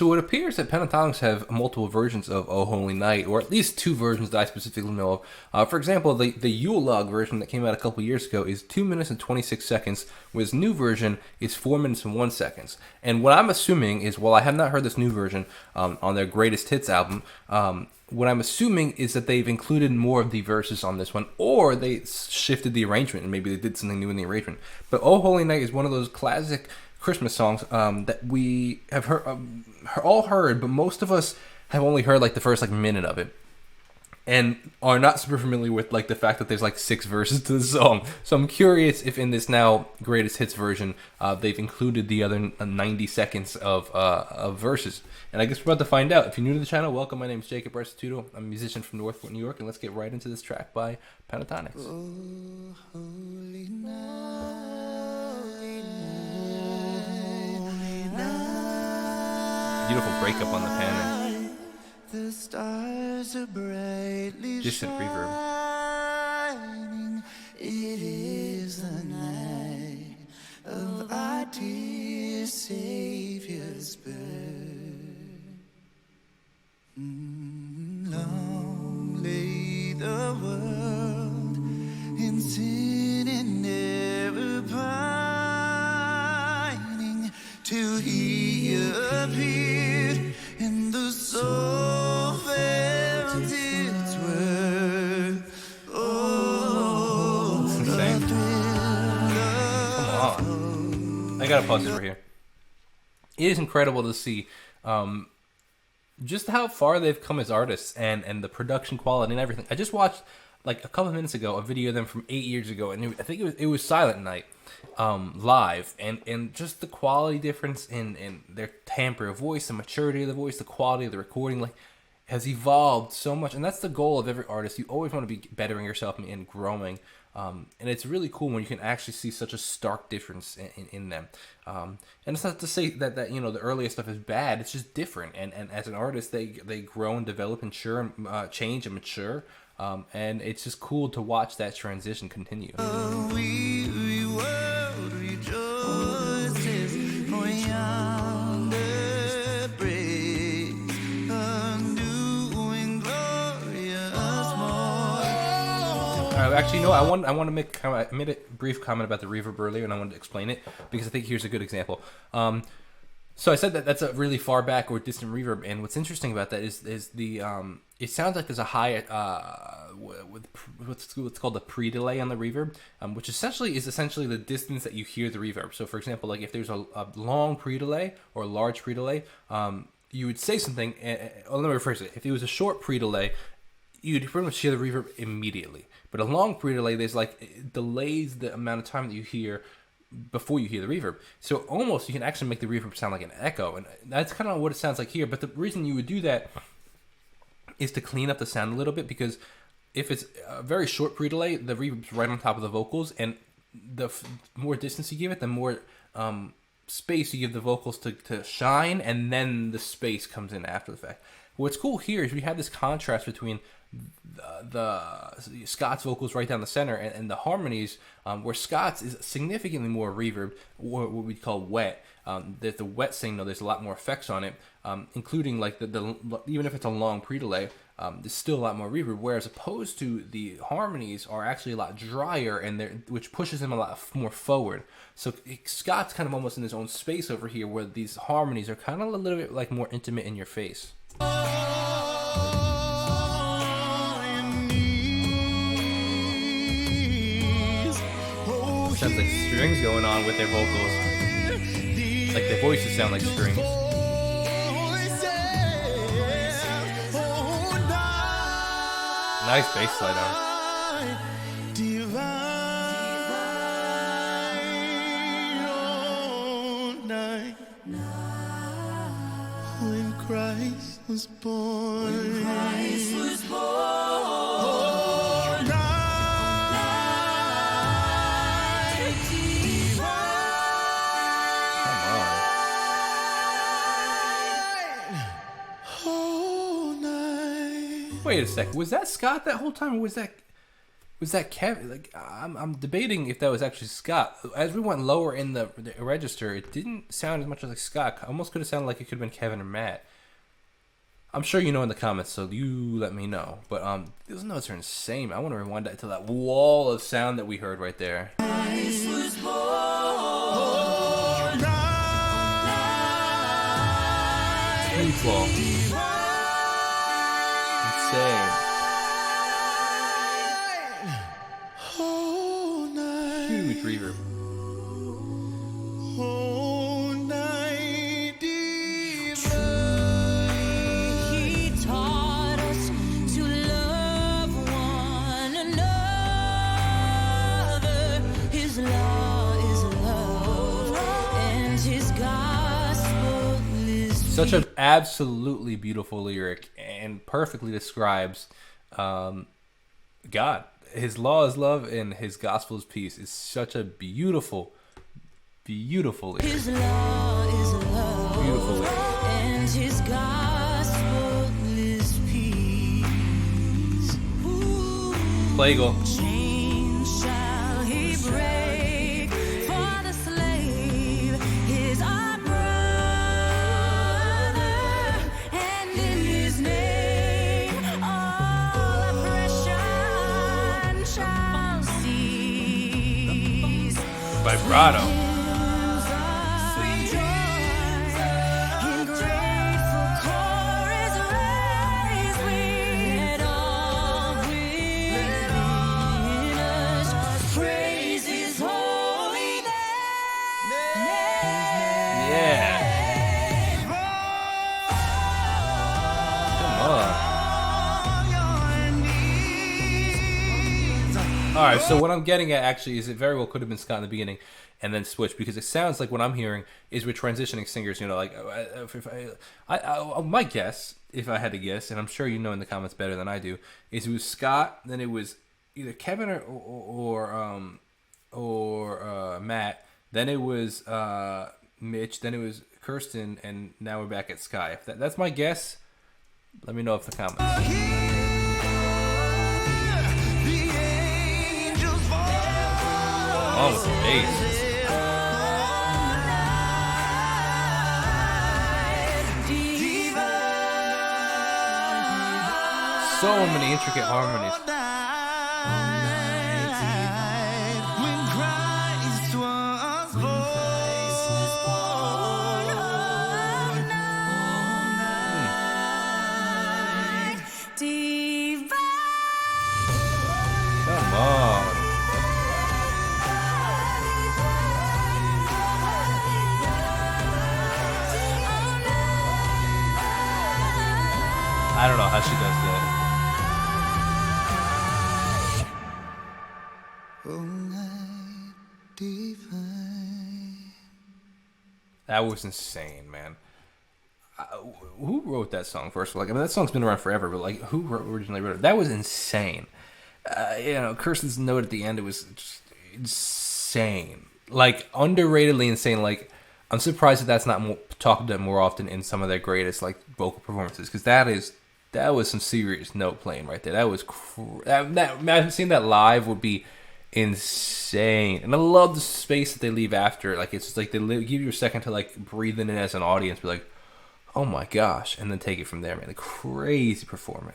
So it appears that Pentatonix have multiple versions of Oh Holy Night, or at least two versions that I specifically know of. For example, the Yule log version that came out a couple years ago is 2 minutes and 26 seconds, whereas the new version is 4 minutes and 1 second. And what I'm assuming is, while I have not heard this new version on their Greatest Hits album, what I'm assuming is that they've included more of the verses on this one, or they shifted the arrangement and maybe they did something new in the arrangement. But Oh Holy Night is one of those classic Christmas songs that we have all heard, but most of us have only heard like the first like minute of it, and are not super familiar with like the fact that there's like 6 verses to the song. So I'm curious if in this now Greatest Hits version they've included the other 90 seconds of verses. And I guess we're about to find out. If you're new to the channel, welcome. My name is Jacob Restituto. I'm a musician from Northport, New York, and let's get right into this track by Pentatonix. Oh, holy night. Beautiful breakup on the piano. The stars are brightly Distant reverb. shining. It is the night of our dear Savior's birth. Long lay the world in sin and never pining, till He appeared, and the soul felt its worth. Oh, It's insane. Come on. I gotta pause this right here. It is incredible to see just how far they've come as artists, and the production quality and everything. I just watched like a couple of minutes ago a video of them from 8 years ago, and I think it was Silent Night live, and just the quality difference in their timbre of voice, the maturity of the voice, the quality of the recording, like, has evolved so much. And that's the goal of every artist. You always want to be bettering yourself and growing, and it's really cool when you can actually see such a stark difference in them. And it's not to say that you know the earlier stuff is bad. It's just different, and as an artist they grow and develop and change and mature. And it's just cool to watch that transition continue. a weary world rejoices, for yonder breaks a new and glorious morn. Actually, no. I want to make. I made a brief comment about the reverb earlier, and I wanted to explain it because I think here's a good example. So I said that that's a really far back or distant reverb, and what's interesting about that is the it sounds like there's a high with what's called the pre-delay on the reverb, which essentially is the distance that you hear the reverb. So for example, like if there's a long pre-delay or a large pre-delay, you would say something. Let me rephrase it. If it was a short pre-delay, you'd pretty much hear the reverb immediately. But a long pre-delay, there's like it delays the amount of time that you hear before you hear the reverb. So almost you can actually make the reverb sound like an echo, and that's kind of what it sounds like here. But the reason you would do that is to clean up the sound a little bit, because if it's a very short pre-delay, the reverb's right on top of the vocals, and the more distance you give it, the more space you give the vocals to shine, and then the space comes in after the fact. What's cool here is we have this contrast between the Scott's vocals right down the center and the harmonies, where Scott's is significantly more reverb, or what we call wet. There's the wet signal, there's a lot more effects on it, including like the even if it's a long pre-delay, there's still a lot more reverb, whereas opposed to the harmonies are actually a lot drier, and which pushes them a lot more forward. So Scott's kind of almost in his own space over here, where these harmonies are kind of a little bit like more intimate in your face. Sounds like strings going on with their vocals. Like their voices sound like strings. Nice bass slide on. When Christ was born. Wait a sec. Was that Scott that whole time, or was that Was that Kevin? Like, I'm debating if that was actually Scott. As we went lower in the register, it didn't sound as much like Scott. Almost could have sounded like it could have been Kevin or Matt. I'm sure you know in the comments, so you let me know. But those notes are insane. I want to rewind that to that wall of sound that we heard right there. Huge wall. Insane. Huge reverb. Whole night He taught us to love one another. His law is love, and his gospel is Such an absolutely beautiful lyric and perfectly describes God. His law is love and his gospel is peace. It's such a beautiful, beautiful lyric. his law is love, Beautiful lyric. and his gospel is peace. Ooh. Plagal. Chains shall he break, for the slave is our brother, and in his name all oppression shall cease. Vibrato. Hymns of joy in grateful chorus raise we, and all within us praise his holy name. Yeah. Come on. All right, so what I'm getting at actually is it very well could have been Scott in the beginning and then switch, because it sounds like what I'm hearing is we're transitioning singers, you know, like if my guess, if I had to guess, and I'm sure you know in the comments better than I do, is it was Scott, then it was either Kevin or Matt, then it was Mitch, then it was Kirsten, and now we're back at Sky. If that's my guess. Let me know if the comments. the angels fall. Oh, with the bass. So many intricate harmonies. When Christ was Come on. I don't know how she does that. That was insane, man. Who wrote that song, first of all? Like, I mean, that song's been around forever, but, like, originally wrote it? That was insane. You know, Kirsten's note at the end, it was just insane. Like, underratedly insane. Like, I'm surprised that's not talked about more often in some of their greatest, like, vocal performances, because that was some serious note playing right there. That was seeing that live would be insane. And I love the space that they leave after. Like, it's just like they give you a second to, like, breathe in it as an audience, be like, oh my gosh, and then take it from there, man. A crazy performance.